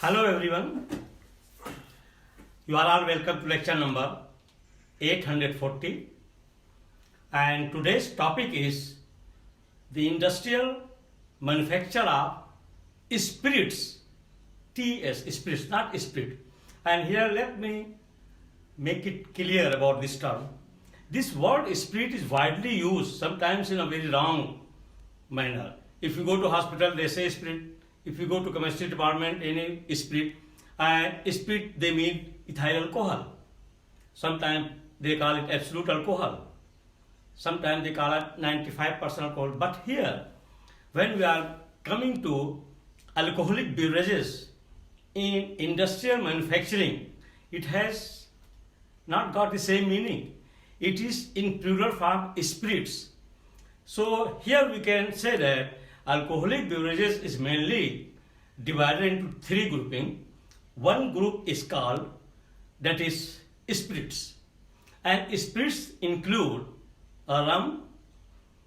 Hello everyone, you are all welcome to lecture number 840, and today's topic is the industrial manufacture of spirits, TS, spirits, not spirit. And here let me make it clear about this term. This word spirit is widely used, sometimes in a very wrong manner. If you go to hospital, they say spirit. If you go to chemistry department, any spirit, and spirit they mean ethyl alcohol. Sometimes they call it absolute alcohol. Sometimes they call it 95% alcohol. But here, when we are coming to alcoholic beverages in industrial manufacturing, it has not got the same meaning. It is in plural form spirits. So here we can say that alcoholic beverages is mainly divided into three grouping. One group is called, that is spirits, and spirits include rum,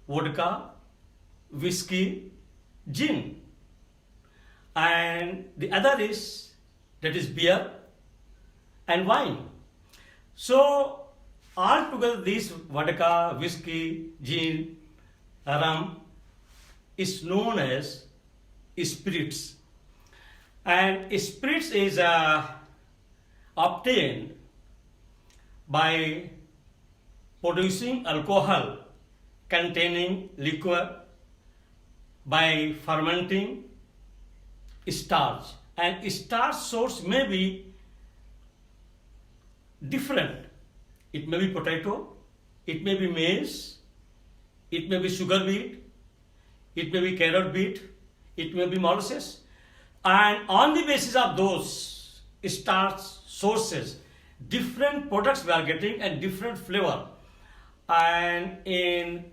vodka, whiskey, gin, and the other is, that is beer and wine. So altogether these vodka, whiskey, gin, rum is known as spirits, and spirits is obtained by producing alcohol containing liquor by fermenting starch, and starch source may be different. It may be potato, it may be maize, it may be sugar beet, it may be carrot beet, it may be molasses, and on the basis of those starch sources, different products we are getting and different flavor. And in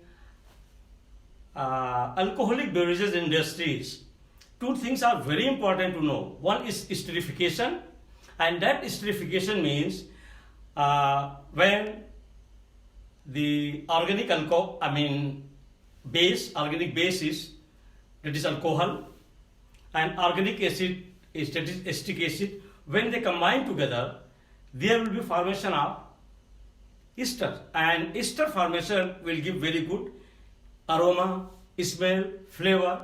alcoholic beverages industries, two things are very important to know. One is esterification, and that esterification means when the organic organic base is, that is alcohol, and organic acid is, that is acetic acid, when they combine together, there will be formation of ester, and ester formation will give very good aroma, smell, flavor.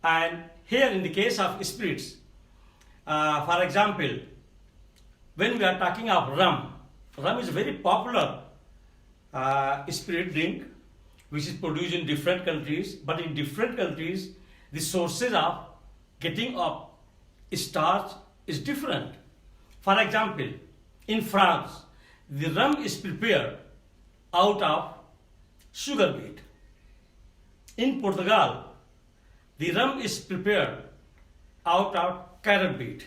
And here in the case of spirits, for example, when we are talking of rum is a very popular spirit drink which is produced in different countries, but in different countries the sources of getting of starch is different. For example, in France, the rum is prepared out of sugar beet. In Portugal, the rum is prepared out of carrot beet.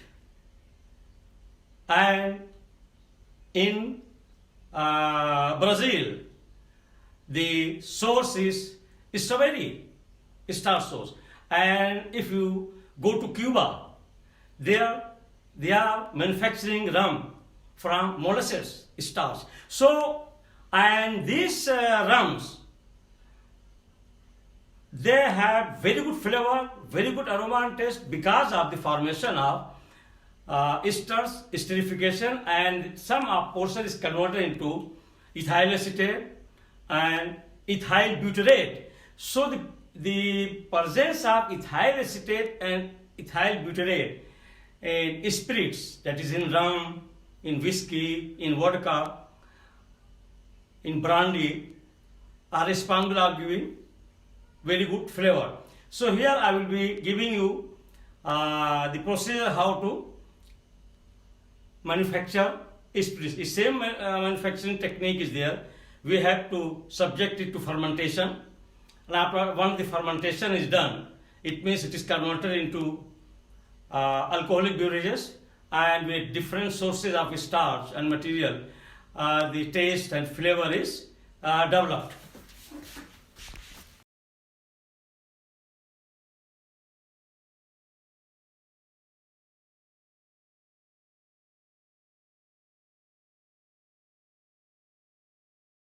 And in Brazil, the source is strawberry starch source. And if you go to Cuba, they are manufacturing rum from molasses starch. So, and these rums, they have very good flavor, very good aroma and taste because of the formation of esters, esterification, and some portion is converted into ethyl acetate and ethyl butyrate. So the presence of ethyl acetate and ethyl butyrate in spirits, that is in rum, in whiskey, in vodka, in brandy, are responsible for giving very good flavor. So here I will be giving you the procedure how to manufacture spirits. The same manufacturing technique is there. We have to subject it to fermentation, and after once the fermentation is done, it means it is converted into alcoholic beverages, and with different sources of starch and material, the taste and flavor is developed.